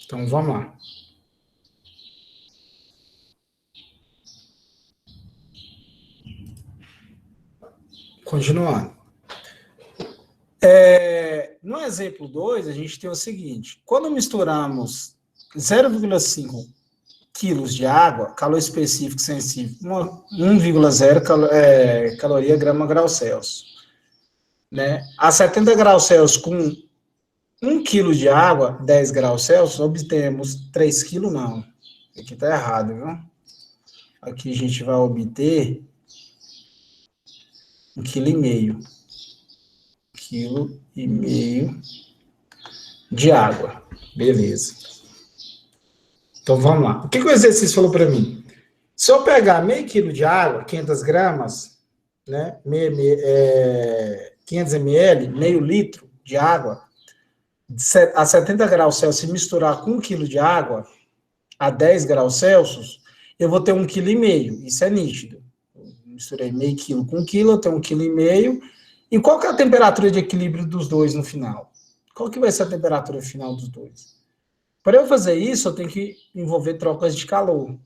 Então, vamos lá. Continuando. No exemplo 2, a gente tem o seguinte. Quando misturamos 0,5 quilos de água, calor específico sensível, 1,0 caloria grama grau Celsius. Né? A 70 graus Celsius com 1 quilo de água, 10 graus Celsius, obtemos 3 quilos, não. Aqui está errado, viu? Aqui a gente vai obter 1,5 kg. 1,5 kg de água. Beleza. Então, vamos lá. O que o exercício falou para mim? Se eu pegar meio quilo de água, 500 gramas, né, 500 ml, meio litro de água, a 70 graus Celsius, se misturar com 1 quilo de água, a 10 graus Celsius, eu vou ter 1,5 kg. Isso é nítido. Eu misturei meio quilo com 1 quilo, eu tenho 1,5 kg. E qual que é a temperatura de equilíbrio dos dois no final? Qual que vai ser a temperatura final dos dois? Para eu fazer isso, eu tenho que envolver trocas de calor,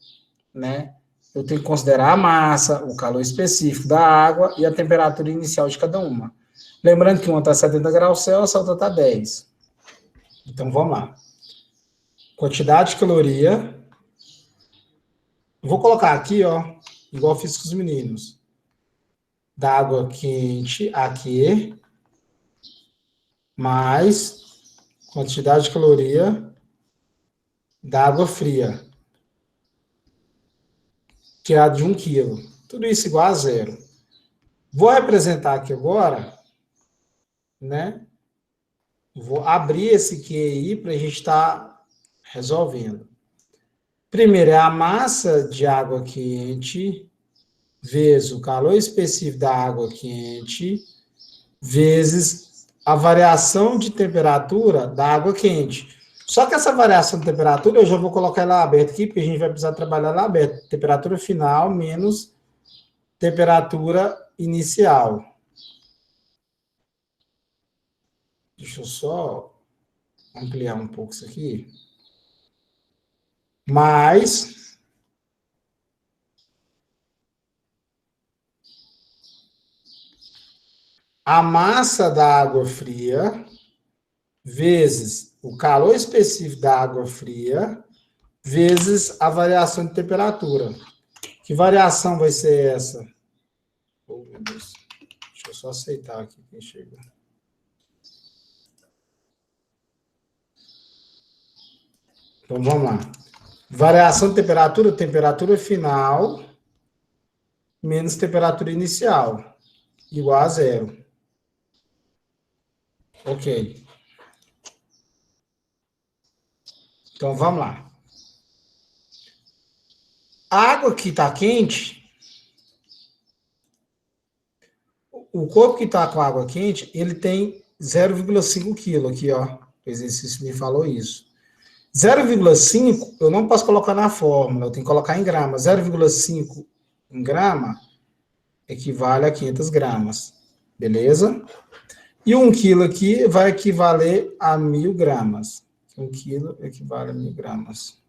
né? Eu tenho que considerar a massa, o calor específico da água e a temperatura inicial de cada uma. Lembrando que uma está 70 graus Celsius, a outra está 10. Então, vamos lá. Quantidade de caloria. Vou colocar aqui, ó, igual eu fiz com os meninos. Da água quente aqui, mais quantidade de caloria da água fria, que é a de 1 quilo. Tudo isso igual a 0. Vou representar aqui agora, né? Vou abrir esse QI para a gente estar resolvendo. Primeiro é a massa de água quente vezes o calor específico da água quente vezes a variação de temperatura da água quente. Só que essa variação de temperatura, eu já vou colocar ela aberta aqui, porque a gente vai precisar trabalhar ela aberta. Temperatura final menos temperatura inicial. Deixa eu só ampliar um pouco isso aqui. Mais a massa da água fria vezes o calor específico da água fria vezes a variação de temperatura. Que variação vai ser essa? Oh, meu Deus. Deixa eu só aceitar aqui quem chegou. Então, vamos lá. Variação de temperatura, temperatura final menos temperatura inicial, igual a 0. Ok. Então, vamos lá. A água que está quente, o corpo que está com água quente, ele tem 0,5 kg aqui, ó. O exercício me falou isso. 0,5 eu não posso colocar na fórmula, eu tenho que colocar em gramas. 0,5 em grama equivale a 500 gramas. Beleza? E 1 quilo aqui vai equivaler a 1.000 gramas. 1 quilo equivale a 1.000 gramas.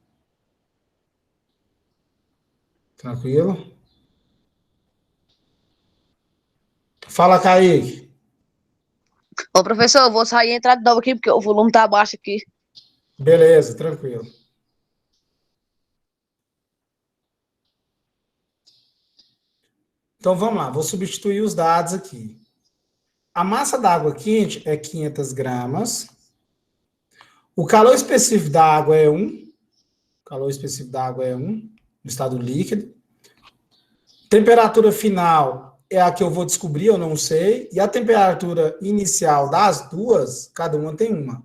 Tranquilo? Fala, Kaique. Ô, professor, eu vou sair e entrar de novo aqui, porque o volume tá baixo aqui. Beleza, tranquilo. Então, vamos lá. Vou substituir os dados aqui. A massa da água quente é 500 gramas. O calor específico da água é 1. O calor específico da água é 1, no estado líquido. Temperatura final é a que eu vou descobrir, eu não sei. E a temperatura inicial das duas, cada uma tem uma.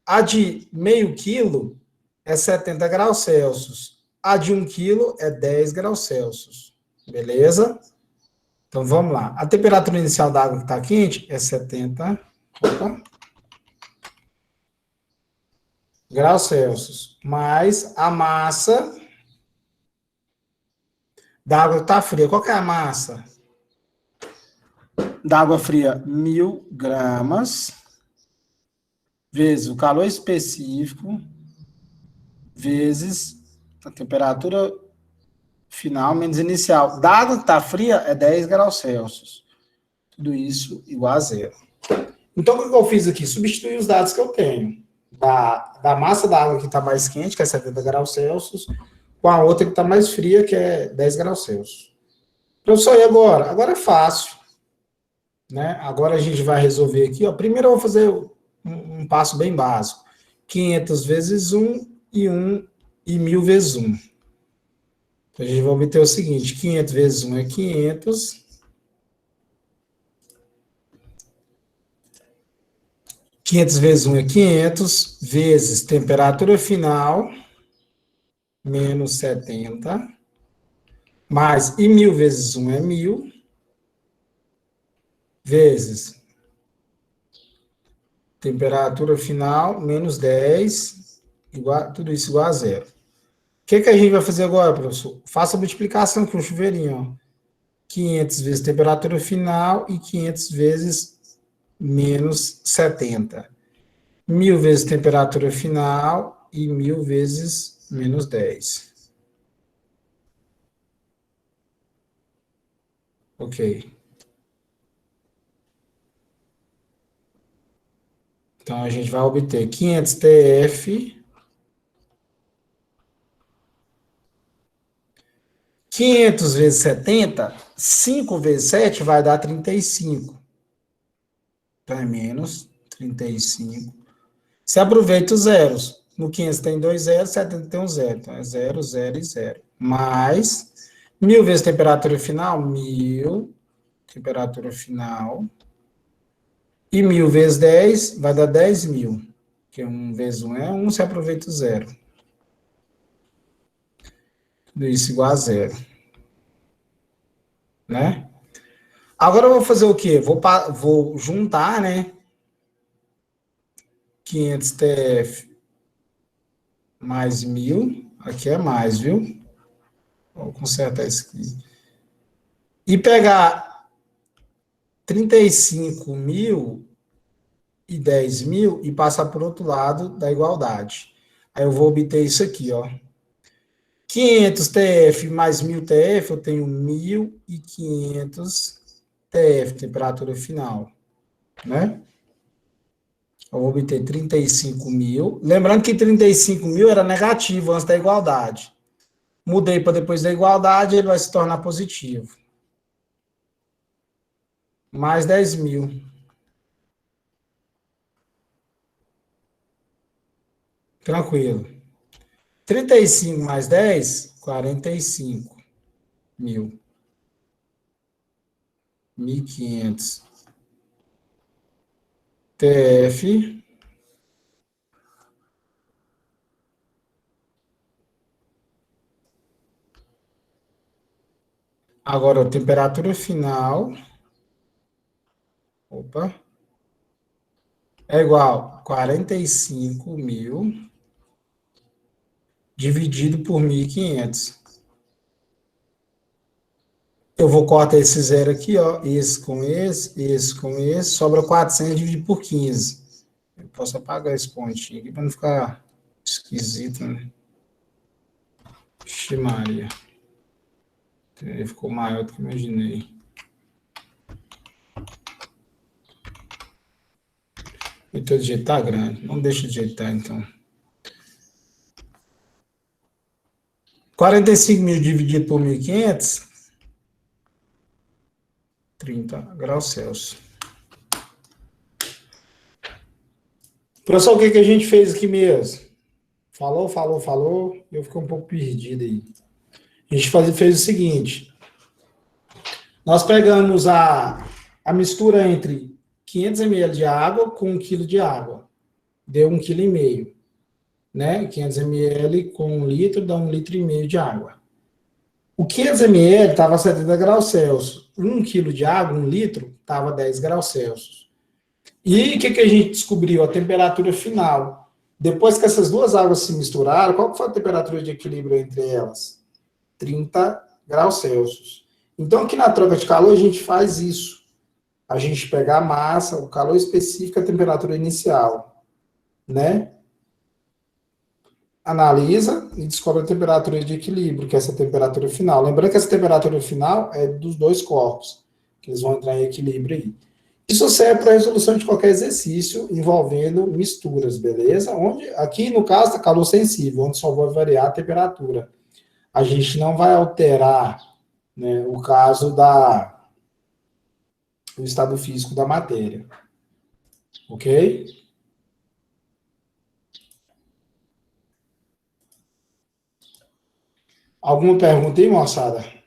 A de meio quilo é 70 graus Celsius. A de 1 quilo é 10 graus Celsius. Beleza? Então, vamos lá. A temperatura inicial da água que está quente é 70 graus Celsius. Mais a massa da água que está fria. Qual que é a massa da água fria? 1.000 gramas vezes o calor específico vezes a temperatura final menos inicial. Dado que está fria, é 10 graus Celsius. Tudo isso igual a zero. Então, o que eu fiz aqui? Substituir os dados que eu tenho. Da massa da água que está mais quente, que é 70 graus Celsius, com a outra que está mais fria, que é 10 graus Celsius. Professor, e agora? Agora é fácil. Né? Agora a gente vai resolver aqui. Ó. Primeiro eu vou fazer um passo bem básico. 500 vezes 1 e 1.000 vezes 1. Então, a gente vai obter o seguinte. 500 vezes 1 é 500. 500 vezes 1 é 500, vezes temperatura final, menos 70, mais, e 1.000 vezes 1 é 1.000, vezes temperatura final, menos 10, tudo isso igual a zero. O que a gente vai fazer agora, professor? Faça a multiplicação com o chuveirinho. Ó. 500 vezes temperatura final e 500 vezes menos 70. 1.000 vezes temperatura final e 1.000 vezes menos 10. Ok. Então, a gente vai obter 500 TF. 500 vezes 70, 5 vezes 7 vai dar 35. Então, é menos 35. Você aproveita os zeros. No 500 tem 2 zeros, 70 tem um zero. Então, é 0, 0 e 0. Mais 1.000 vezes temperatura final, 1.000. Temperatura final. E 1.000 vezes 10 vai dar 10.000. Porque 1 vezes 1 é 1, você aproveita o zero. Tudo isso igual a zero. Né? Agora eu vou fazer o quê? Vou juntar, né? 500 TF mais 1.000. Aqui é mais, viu? Vou consertar isso aqui. E pegar 35.000 e 10.000 e passar por outro lado da igualdade. Aí eu vou obter isso aqui, ó. 500 TF mais 1.000 TF, eu tenho 1.500 TF, temperatura final, né? Eu vou obter 35.000. Lembrando que 35.000 era negativo antes da igualdade. Mudei para depois da igualdade, ele vai se tornar positivo. Mais 10.000. Tranquilo. 35 mais 10, 45.000. 1.500 TF. Agora, a temperatura final. Opa. É igual a 45.000 dividido por 1.500. Eu vou cortar esse zero aqui, ó, esse com esse, sobra 400 dividido por 15. Eu posso apagar esse pontinho aqui para não ficar esquisito, né? Vixe Maria. Ele ficou maior do que eu imaginei. Então, de jeito tá grande. Não deixa de jeitar, então. 45.000 dividido por 1.500, 30 graus Celsius. Professor, o que a gente fez aqui mesmo? Falou. Eu fiquei um pouco perdido aí. A gente fez o seguinte. Nós pegamos a mistura entre 500 ml de água com 1 kg de água. Deu 1,5 kg. Né? 500 ml com 1 litro dá 1,5 litro de água. O 500 ml estava a 70 graus Celsius. 1 kg de água, 1 litro, estava a 10 graus Celsius. E o que a gente descobriu? A temperatura final. Depois que essas duas águas se misturaram, qual foi a temperatura de equilíbrio entre elas? 30 graus Celsius. Então, aqui na troca de calor, a gente faz isso. A gente pega a massa, o calor específico, a temperatura inicial. Né? analisa e descobre a temperatura de equilíbrio, que é essa temperatura final. Lembrando que essa temperatura final é dos dois corpos, que eles vão entrar em equilíbrio aí. Isso serve para a resolução de qualquer exercício envolvendo misturas, beleza? Aqui, no caso, está calor sensível, onde só vai variar a temperatura. A gente não vai alterar, né, o caso do estado físico da matéria. Ok? Alguma pergunta aí, moçada?